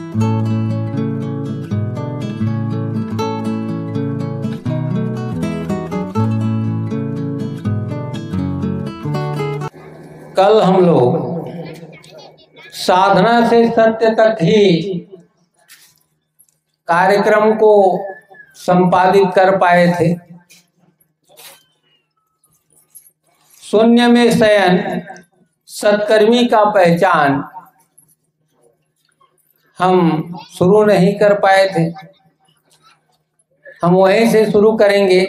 कल हम लोग साधना से सत्य तक ही कार्यक्रम को संपादित कर पाए थे। शून्य में शयन सत्कर्मी का पहचान हम शुरू नहीं कर पाए थे। हम वहीं से शुरू करेंगे।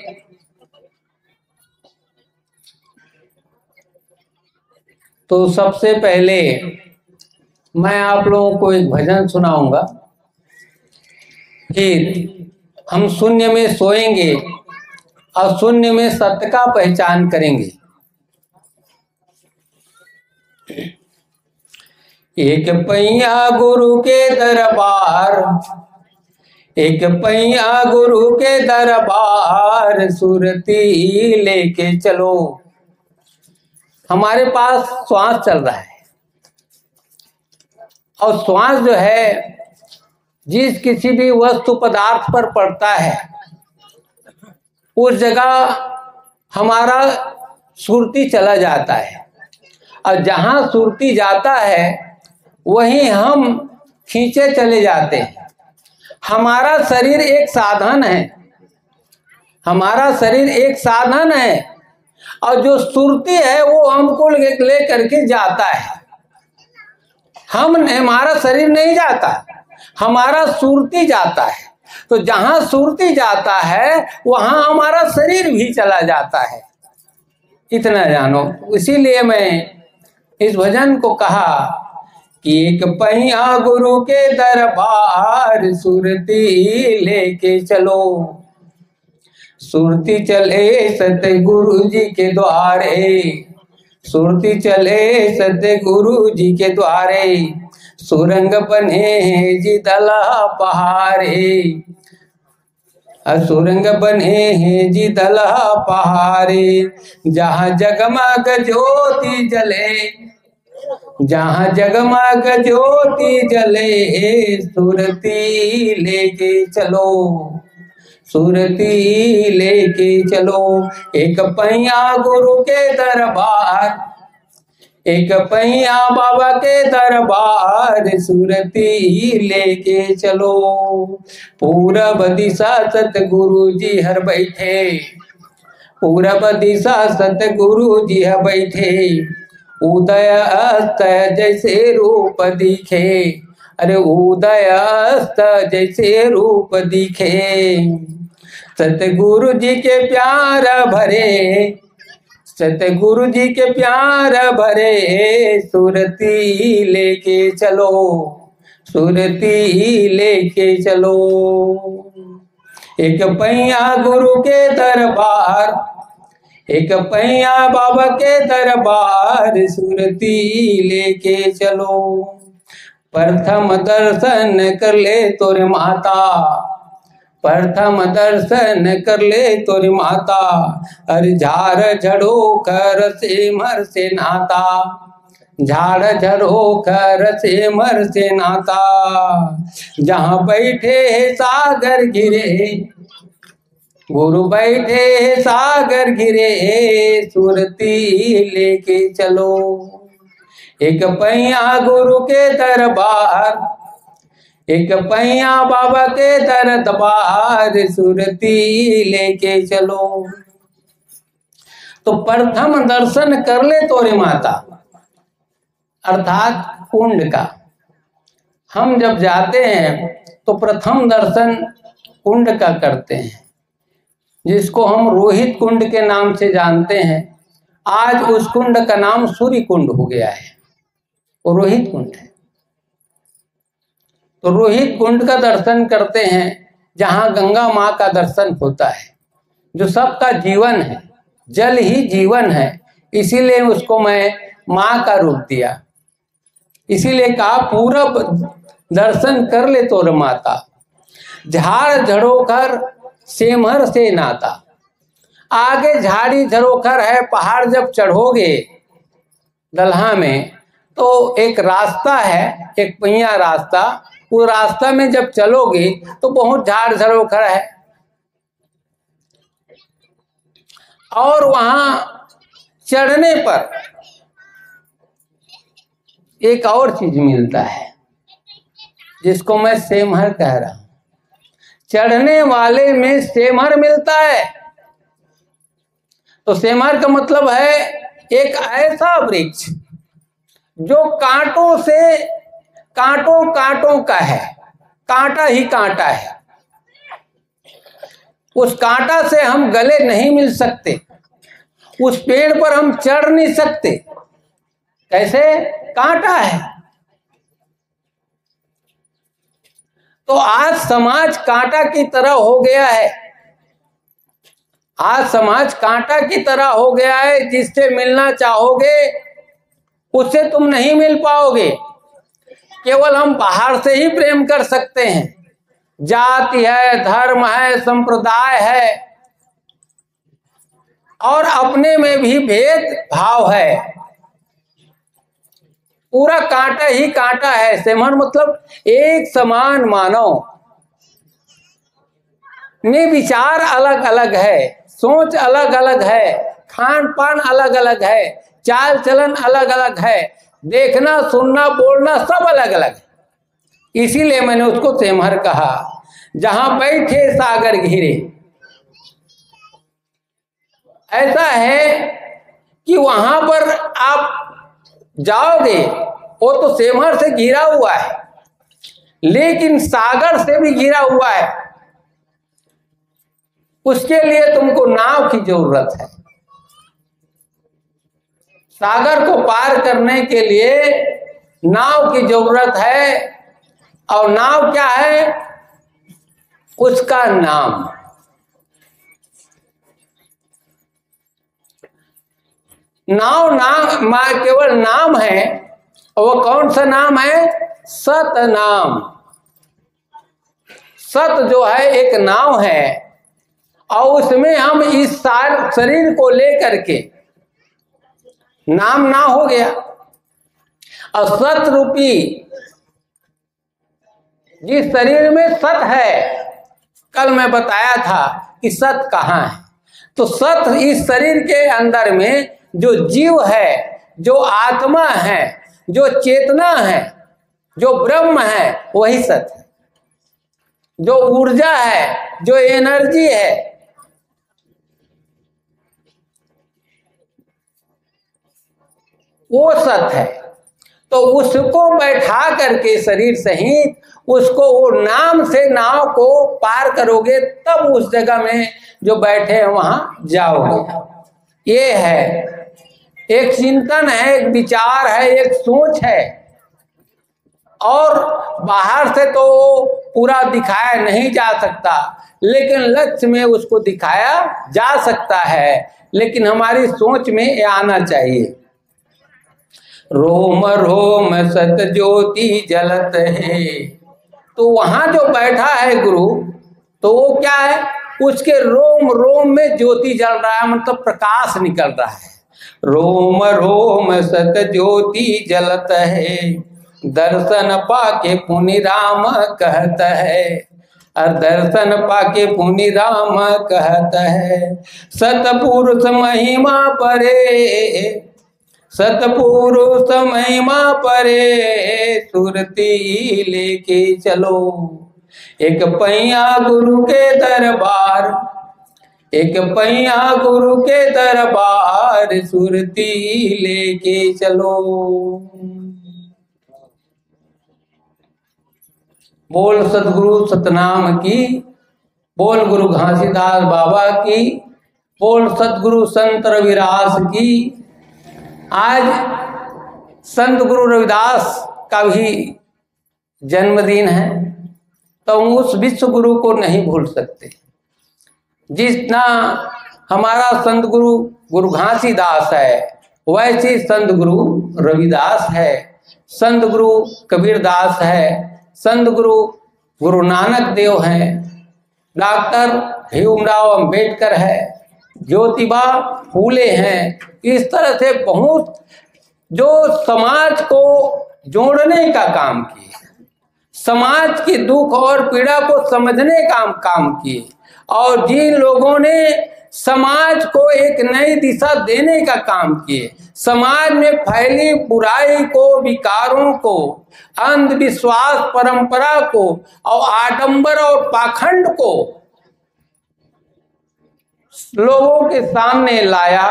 तो सबसे पहले मैं आप लोगों को एक भजन सुनाऊंगा, फिर हम शून्य में सोएंगे और शून्य में सत्य का पहचान करेंगे। एक पैया गुरु के दरबार, एक पैया गुरु के दरबार, सुरती लेके चलो। हमारे पास श्वास चल रहा है और श्वास जो है जिस किसी भी वस्तु पदार्थ पर पड़ता है उस जगह हमारा सुरती चला जाता है, और जहां सुरती जाता है वहीं हम खींचे चले जाते हैं। हमारा शरीर एक साधन है, हमारा शरीर एक साधन है, और जो सुरती है वो हमको ले करके जाता है। हमारा शरीर नहीं जाता, हमारा सुरती जाता है। तो जहां सुरती जाता है वहां हमारा शरीर भी चला जाता है। इतना जानो। इसीलिए मैं इस भजन को कहा कि एक पैया गुरु के दरबार, सुरती लेके चलो। सुरती चले सतगुरु जी के द्वारे, सुरती चले सतगुरु जी के द्वारे, सुरंग बने जी दला पहाड़े, सुरंग बने हैं जी दला पहाड़े। जहाँ जगमग ज्योति जले, जहाँ जगमग ज्योति जले, सुरती लेके चलो, सुरती लेके चलो। एक पैया गुरु के दरबार, एक पैया बाबा के दरबार, सुरती लेके चलो। पूरब दिशा सतगुरु जी हर बैठे, पूरब दिशा सतगुरु जी हर बैठे, उदय अस्त जैसे रूप दिखे, अरे उदय अस्त जैसे रूप दिखे। सतगुरु जी के प्यार भरे, सतगुरु जी के प्यार भरे, सुरती लेके चलो, सुरती लेके चलो। एक पैया गुरु के दरबार, एक पैया बाबा के दरबार, सुरती लेके चलो। प्रथम दर्शन कर ले तोरे माता, प्रथम दर्शन कर ले तोरी माता, अरे झाड़ झड़ो कर से मर से नाता, झाड़ झड़ो कर से मर से नाता। जहाँ बैठे सागर गिरे, गुरु बैठे सागर गिरे, सुरती लेके चलो। एक पैया गुरु के दरबार, एक पैया बाबा के दरबार, सुरती लेके चलो। तो प्रथम दर्शन कर ले तोरे माता, अर्थात कुंड का। हम जब जाते हैं तो प्रथम दर्शन कुंड का करते हैं, जिसको हम रोहित कुंड के नाम से जानते हैं। आज उस कुंड का नाम सूर्य कुंड हो गया है, वो रोहित कुंड है। तो रोहित कुंड का दर्शन करते हैं, जहां गंगा माँ का दर्शन होता है, जो सबका जीवन है, जल ही जीवन है। इसीलिए उसको मैं माँ का रूप दिया। इसीलिए कहा पूरब दर्शन कर ले तोर माता, झाड़ झड़ोकर सेमहर से नाता। आगे झाड़ी झरोखर है, पहाड़ जब चढ़ोगे दलहा में तो एक रास्ता है, एक पहिया रास्ता, उस रास्ता में जब चलोगे तो बहुत झाड़ झरोखर है, और वहां चढ़ने पर एक और चीज मिलता है जिसको मैं सेमहर कह रहा हूं। चढ़ने वाले में सेमहर मिलता है। तो सेमहर का मतलब है एक ऐसा वृक्ष जो कांटों का है, कांटा ही कांटा है। उस कांटा से हम गले नहीं मिल सकते, उस पेड़ पर हम चढ़ नहीं सकते। कैसे? कांटा है। तो आज समाज कांटा की तरह हो गया है। आज समाज कांटा की तरह हो गया है। जिससे मिलना चाहोगे उससे तुम नहीं मिल पाओगे। केवल हम बाहर से ही प्रेम कर सकते हैं। जाति है, धर्म है, संप्रदाय है, और अपने में भी भेद भाव है। पूरा कांटा ही कांटा है। सेमहर मतलब एक समान मानव में विचार अलग अलग है, सोच अलग अलग है, खान पान अलग अलग है, चाल चलन अलग अलग है, देखना सुनना बोलना सब अलग अलग है। इसीलिए मैंने उसको सेमहर कहा। जहां बैठे सागर घिरे, ऐसा है कि वहां पर आप जाओगे वो तो सेमहर से घिरा हुआ है, लेकिन सागर से भी घिरा हुआ है। उसके लिए तुमको नाव की जरूरत है। सागर को पार करने के लिए नाव की जरूरत है। और नाव क्या है? उसका नाम। नाव नाम केवल नाम है। और वो कौन सा नाम है? सत नाम। सत जो है एक नाव है, और उसमें हम इस शरीर को लेकर के, नाम ना हो गया। और सत रूपी जिस शरीर में सत है, कल मैं बताया था कि सत कहाँ है। तो सत इस शरीर के अंदर में जो जीव है, जो आत्मा है, जो चेतना है, जो ब्रह्म है, वही सत है। जो ऊर्जा है, जो एनर्जी है, वो सत है। तो उसको बैठा करके शरीर सहित उसको वो नाम से नाव को पार करोगे, तब उस जगह में जो बैठे हैं वहां जाओगे। ये है एक चिंतन है, एक विचार है, एक सोच है। और बाहर से तो पूरा दिखाया नहीं जा सकता, लेकिन लक्ष्य में उसको दिखाया जा सकता है। लेकिन हमारी सोच में ये आना चाहिए। रोम रोम सत ज्योति जलत है। तो वहां जो बैठा है गुरु, तो वो क्या है? उसके रोम रोम में ज्योति जल रहा है, मतलब प्रकाश निकल रहा है। रोम रोम सत ज्योति जलत है, दर्शन पाके पुनि राम कहत है। और दर्शन पाके पुनि राम कहत है। सतपुरुष महिमा परे, सतपुरुष महिमा परे, सुरती लेके चलो। एक पैया गुरु के दरबार, एक पैया गुरु के दरबार, सुरती लेके चलो। बोल सतगुरु सतनाम की, बोल गुरु घासीदास बाबा की, बोल सतगुरु संत रविदास की। आज संत गुरु रविदास का भी जन्मदिन है, तो हम उस विश्व गुरु को नहीं भूल सकते। जितना हमारा संत गुरु गुरु घासीदास है, वैसे संत गुरु रविदास है, संत गुरु कबीरदास है, संत गुरु गुरु नानक देव हैं, डॉक्टर भीमराव अंबेडकर है, ज्योतिबा फूले हैं। इस तरह से बहुत जो समाज को जोड़ने का काम किए, समाज के दुख और पीड़ा को समझने का काम किए, और जिन लोगों ने समाज को एक नई दिशा देने का काम किए, समाज में फैली बुराई को, विकारों को, अंधविश्वास परंपरा को और आडंबर और पाखंड को लोगों के सामने लाया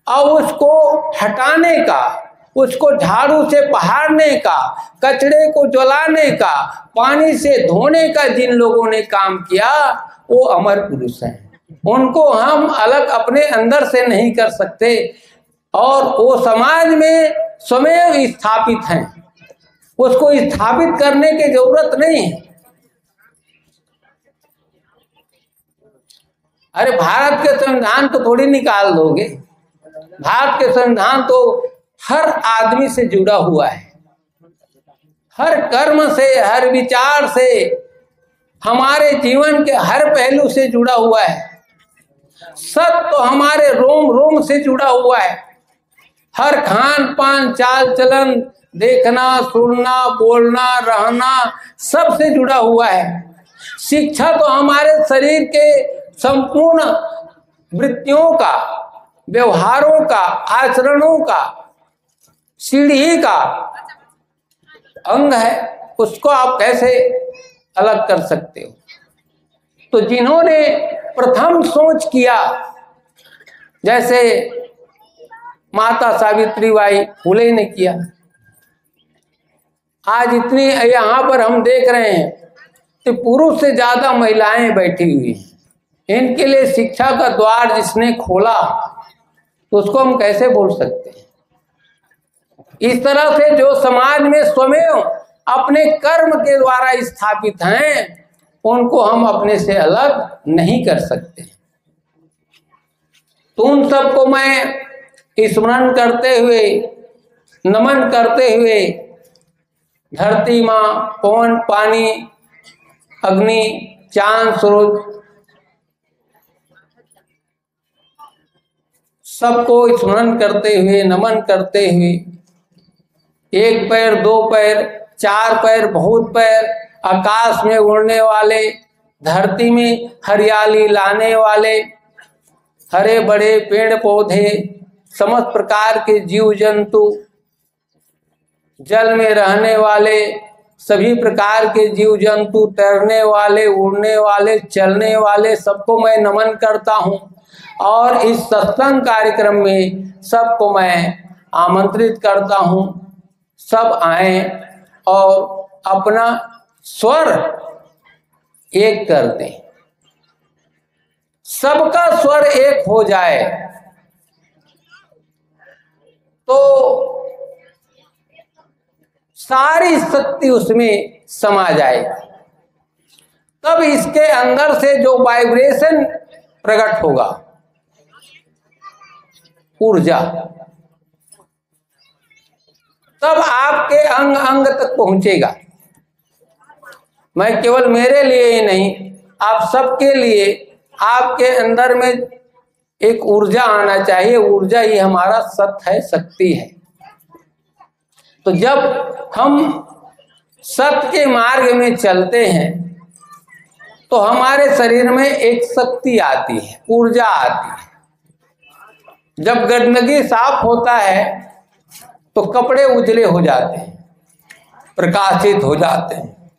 और उसको हटाने का, उसको झाड़ू से बहारने का, कचरे को जलाने का, पानी से धोने का जिन लोगों ने काम किया वो अमर पुरुष हैं। उनको हम अलग अपने अंदर से नहीं कर सकते, और वो समाज में स्वयं स्थापित हैं, उसको स्थापित करने की जरूरत नहीं है। अरे भारत के संविधान को थोड़ी निकाल दोगे, भारत के संविधान तो हर आदमी से जुड़ा हुआ है, हर कर्म से, हर विचार से, हमारे जीवन के हर पहलू से जुड़ा हुआ है। सत्य तो हमारे रोम रोम से जुड़ा हुआ है, हर खान पान, चाल चलन, देखना, सुनना, बोलना, रहना सब से जुड़ा हुआ है। शिक्षा तो हमारे शरीर के संपूर्ण वृत्तियों का, व्यवहारों का, आचरणों का, सीढ़ी का अंग है, उसको आप कैसे अलग कर सकते हो? तो जिन्होंने प्रथम सोच किया, जैसे माता सावित्रीबाई फुले ने किया, आज इतनी यहाँ पर हम देख रहे हैं कि पुरुष से ज्यादा महिलाएं बैठी हुई हैं। इनके लिए शिक्षा का द्वार जिसने खोला, तो उसको हम कैसे बोल सकते हैं? इस तरह से जो समाज में स्वयं अपने कर्म के द्वारा स्थापित हैं, उनको हम अपने से अलग नहीं कर सकते। तो उन सबको मैं स्मरण करते हुए, नमन करते हुए, धरती माँ, पवन, पानी, अग्नि, चांद, सूरज सबको स्मरण करते हुए, नमन करते हुए, एक पैर, दो पैर, चार पैर, बहुत पैर, आकाश में उड़ने वाले, धरती में हरियाली लाने वाले, हरे बड़े पेड़ पौधे, समस्त प्रकार के जीव जंतु, जल में रहने वाले सभी प्रकार के जीव जंतु, तैरने वाले, उड़ने वाले, चलने वाले, सबको मैं नमन करता हूँ। और इस सत्संग कार्यक्रम में सबको मैं आमंत्रित करता हूँ, सब आए और अपना स्वर एक कर दें, सबका स्वर एक हो जाए तो सारी शक्ति उसमें समा जाएगी। तब इसके अंदर से जो वाइब्रेशन प्रकट होगा, ऊर्जा, तब आपके अंग अंग तक पहुंचेगा। मैं केवल मेरे लिए ही नहीं, आप सबके लिए, आपके अंदर में एक ऊर्जा आना चाहिए। ऊर्जा ही हमारा सत्य है, शक्ति है। तो जब हम सत्य के मार्ग में चलते हैं तो हमारे शरीर में एक शक्ति आती है, ऊर्जा आती है। जब गंदगी साफ होता है तो कपड़े उजले हो जाते हैं, प्रकाशित हो जाते हैं।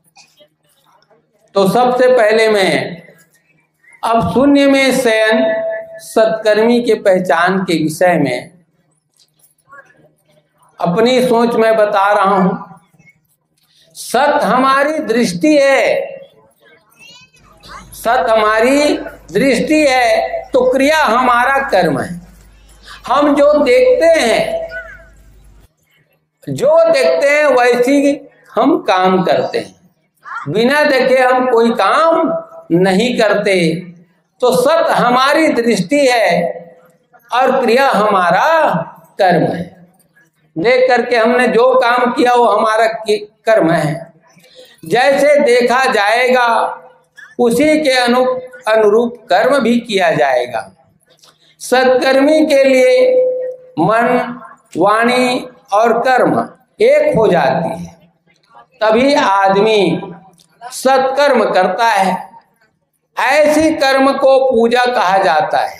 तो सबसे पहले मैं अब शून्य में शयन सत्कर्मी के पहचान के विषय में अपनी सोच में बता रहा हूं। सत हमारी दृष्टि है, सत हमारी दृष्टि है तो क्रिया हमारा कर्म है। हम जो देखते हैं, जो देखते हैं वैसी हम काम करते हैं, बिना देखे हम कोई काम नहीं करते। तो सत हमारी दृष्टि है और क्रिया हमारा कर्म है। देख करके हमने जो काम किया वो हमारा कर्म है। जैसे देखा जाएगा उसी के अनुरूप कर्म भी किया जाएगा। सत्कर्मी के लिए मन, वाणी और कर्म एक हो जाती है। तभी आदमी सत्कर्म करता है। ऐसी कर्म को पूजा कहा जाता है।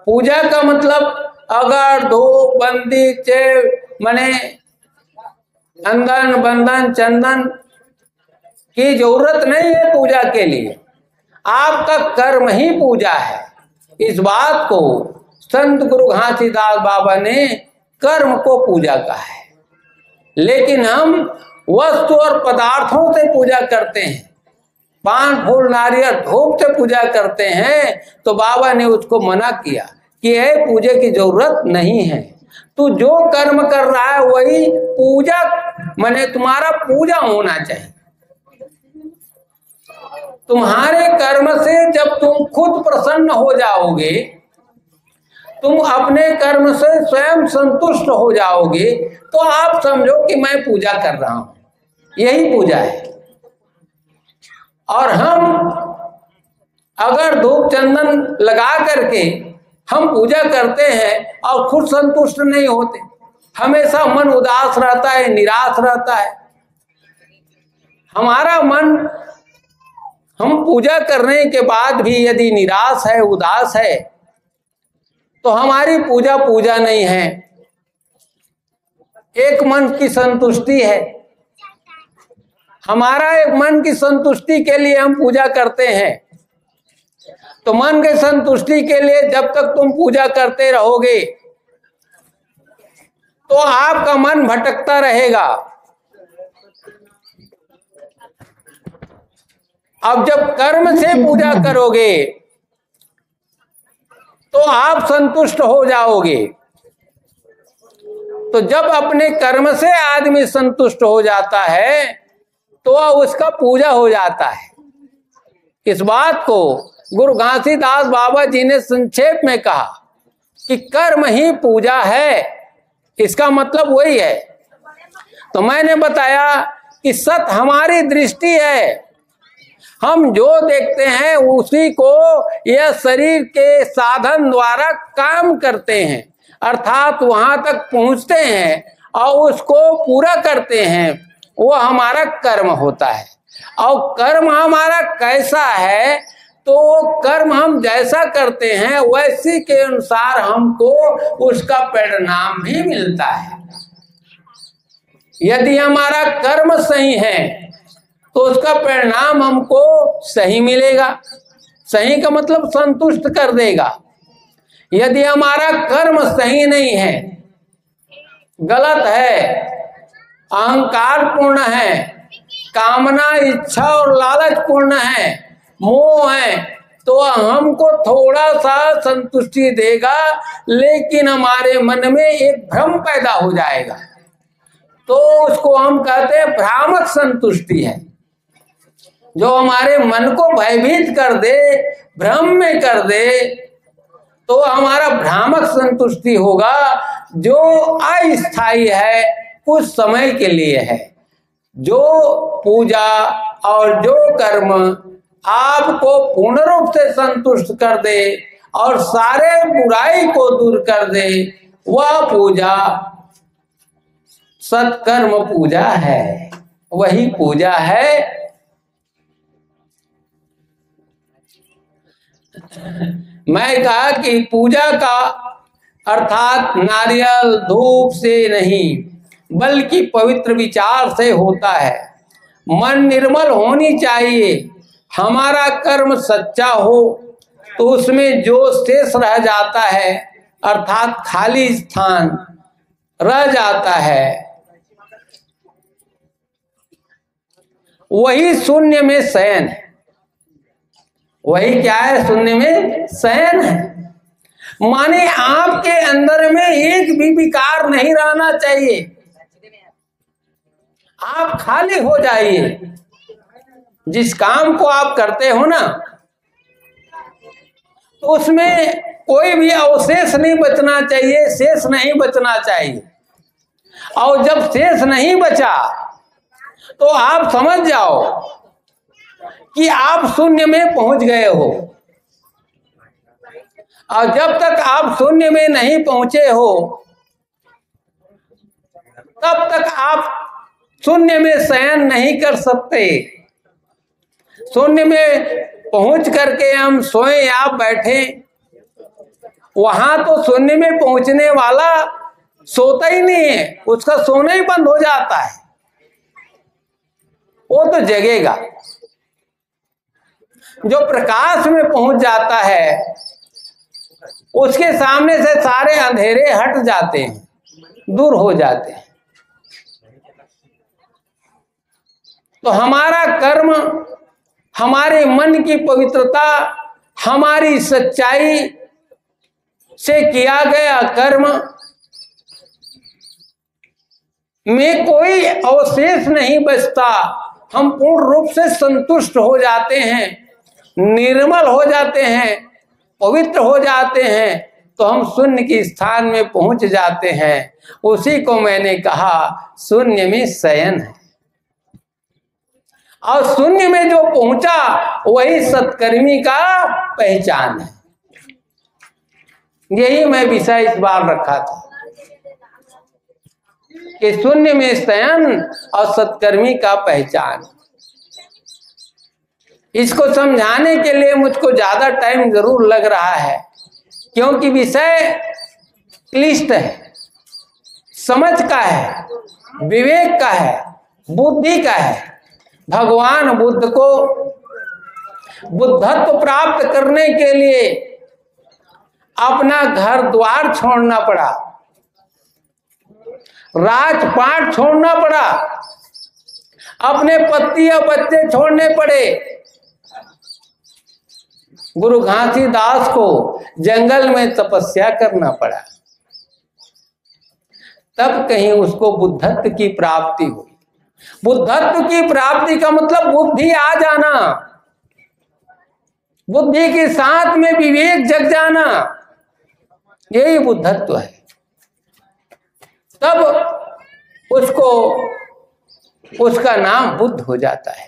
पूजा का मतलब अगर धूप बंदी चे मने अंदन बंदन चंदन की जरूरत नहीं है पूजा के लिए। आपका कर्म ही पूजा है। इस बात को संत गुरु घासीदास बाबा ने कर्म को पूजा कहा है। लेकिन हम वस्तु और पदार्थों से पूजा करते हैं, पान फूल नारियल धूप से पूजा करते हैं, तो बाबा ने उसको मना किया कि है पूजा की जरूरत नहीं है। तू जो कर्म कर रहा है वही पूजा माने तुम्हारा पूजा होना चाहिए। तुम्हारे कर्म से जब तुम खुद प्रसन्न हो जाओगे, तुम अपने कर्म से स्वयं संतुष्ट हो जाओगे, तो आप समझो कि मैं पूजा कर रहा हूं। यही पूजा है। और हम अगर धूप चंदन लगा करके हम पूजा करते हैं और खुद संतुष्ट नहीं होते, हमेशा मन उदास रहता है, निराश रहता है। हमारा मन हम पूजा करने के बाद भी यदि निराश है, उदास है, तो हमारी पूजा पूजा नहीं है। एक मन की संतुष्टि है। हमारा एक मन की संतुष्टि के लिए हम पूजा करते हैं। तो मन के संतुष्टि के लिए जब तक तुम पूजा करते रहोगे तो आपका मन भटकता रहेगा। अब जब कर्म से पूजा करोगे तो आप संतुष्ट हो जाओगे। तो जब अपने कर्म से आदमी संतुष्ट हो जाता है तो उसका पूजा हो जाता है। इस बात को गुरु घासीदास बाबा जी ने संक्षेप में कहा कि कर्म ही पूजा है। इसका मतलब वही है। तो मैंने बताया कि सत हमारी दृष्टि है। हम जो देखते हैं उसी को यह शरीर के साधन द्वारा काम करते हैं, अर्थात वहां तक पहुंचते हैं और उसको पूरा करते हैं। वो हमारा कर्म होता है। और कर्म हमारा कैसा है, तो कर्म हम जैसा करते हैं वैसी के अनुसार हमको उसका परिणाम भी मिलता है। यदि हमारा कर्म सही है तो उसका परिणाम हमको सही मिलेगा। सही का मतलब संतुष्ट कर देगा। यदि हमारा कर्म सही नहीं है, गलत है, अहंकार पूर्ण है, कामना इच्छा और लालच पूर्ण है, मोह है, तो हमको थोड़ा सा संतुष्टि देगा, लेकिन हमारे मन में एक भ्रम पैदा हो जाएगा। तो उसको हम कहते हैं भ्रामक संतुष्टि है, जो हमारे मन को भयभीत कर दे, भ्रम में कर दे, तो हमारा भ्रामक संतुष्टि होगा, जो अस्थायी है, कुछ समय के लिए है। जो पूजा और जो कर्म आपको पूर्ण रूप से संतुष्ट कर दे और सारे बुराई को दूर कर दे, वह पूजा सत्कर्म पूजा है। वही पूजा है। मैं कहा कि पूजा का अर्थात नारियल धूप से नहीं बल्कि पवित्र विचार से होता है। मन निर्मल होनी चाहिए। हमारा कर्म सच्चा हो तो उसमें जो शेष रह जाता है अर्थात खाली स्थान रह जाता है, वही शून्य में शयन है। वही क्या है? शून्य में शयन है। माने आपके अंदर में एक भी विकार नहीं रहना चाहिए। आप खाली हो जाइए। जिस काम को आप करते हो ना, तो उसमें कोई भी अवशेष नहीं बचना चाहिए, शेष नहीं बचना चाहिए। और जब शेष नहीं बचा तो आप समझ जाओ कि आप शून्य में पहुंच गए हो। और जब तक आप शून्य में नहीं पहुंचे हो तब तक आप शून्य में शयन नहीं कर सकते। शून्य में पहुंच करके हम सोए या बैठे, वहां तो शून्य में पहुंचने वाला सोता ही नहीं है, उसका सोना ही बंद हो जाता है, वो तो जगेगा। जो प्रकाश में पहुंच जाता है उसके सामने से सारे अंधेरे हट जाते हैं, दूर हो जाते हैं। तो हमारा कर्म, हमारे मन की पवित्रता, हमारी सच्चाई से किया गया कर्म में कोई अवशेष नहीं बचता। हम पूर्ण रूप से संतुष्ट हो जाते हैं, निर्मल हो जाते हैं, पवित्र हो जाते हैं, तो हम शून्य के स्थान में पहुंच जाते हैं। उसी को मैंने कहा शून्य में शयन है। और शून्य में जो पहुंचा वही सत्कर्मी का पहचान है। यही मैं विषय इस बार रखा था कि शून्य में शयन और सत्कर्मी का पहचान। इसको समझाने के लिए मुझको ज्यादा टाइम जरूर लग रहा है, क्योंकि विषय क्लिष्ट है, समझ का है, विवेक का है, बुद्धि का है। भगवान बुद्ध को बुद्धत्व प्राप्त करने के लिए अपना घर द्वार छोड़ना पड़ा, राजपाट छोड़ना पड़ा, अपने पति और बच्चे छोड़ने पड़े। गुरु घासीदास को जंगल में तपस्या करना पड़ा, तब कहीं उसको बुद्धत्व की प्राप्ति हुई। बुद्धत्व की प्राप्ति का मतलब बुद्धि आ जाना, बुद्धि के साथ में विवेक जग जाना, यही बुद्धत्व है। तब उसको, उसका नाम बुद्ध हो जाता है।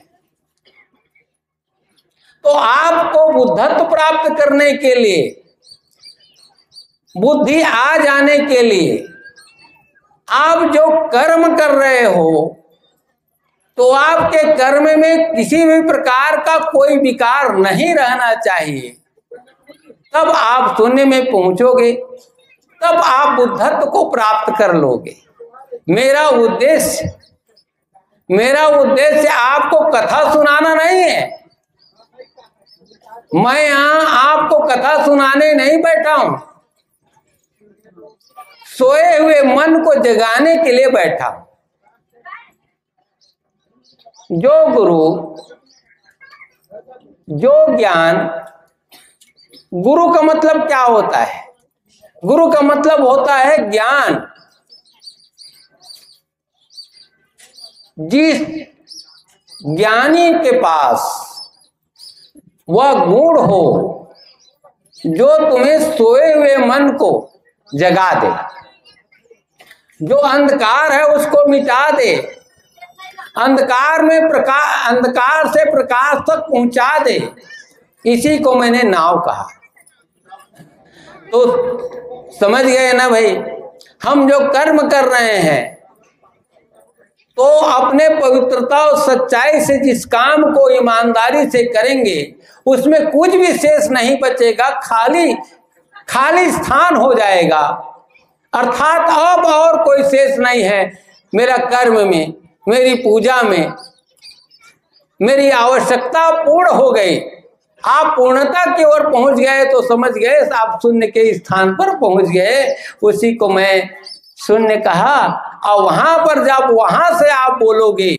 तो आपको बुद्धत्व प्राप्त करने के लिए, बुद्धि आ जाने के लिए, आप जो कर्म कर रहे हो तो आपके कर्म में किसी भी प्रकार का कोई विकार नहीं रहना चाहिए। तब आप शून्य में पहुंचोगे, तब आप बुद्धत्व को प्राप्त कर लोगे। मेरा उद्देश्य आपको कथा सुनाना नहीं है। मैं यहां आपको कथा सुनाने नहीं बैठा हूं, सोए हुए मन को जगाने के लिए बैठा हूं। जो गुरु, जो ज्ञान, गुरु का मतलब क्या होता है? गुरु का मतलब होता है ज्ञान। जिस ज्ञानी के पास वह गुण हो जो तुम्हें सोए हुए मन को जगा दे, जो अंधकार है उसको मिटा दे, अंधकार से प्रकाश तक पहुंचा दे, इसी को मैंने नाव कहा। तो समझ गए ना भाई? हम जो कर्म कर रहे हैं तो अपने पवित्रता और सच्चाई से जिस काम को ईमानदारी से करेंगे उसमें कुछ भी शेष नहीं बचेगा, खाली स्थान हो जाएगा। अर्थात अब और कोई शेष नहीं है मेरा कर्म में, मेरी पूजा में। मेरी आवश्यकता पूर्ण हो गई। आप पूर्णता की ओर पहुंच गए तो समझ गए आप शून्य के स्थान पर पहुंच गए। उसी को मैं शून्य कहा। और वहां पर जब वहां से आप बोलोगे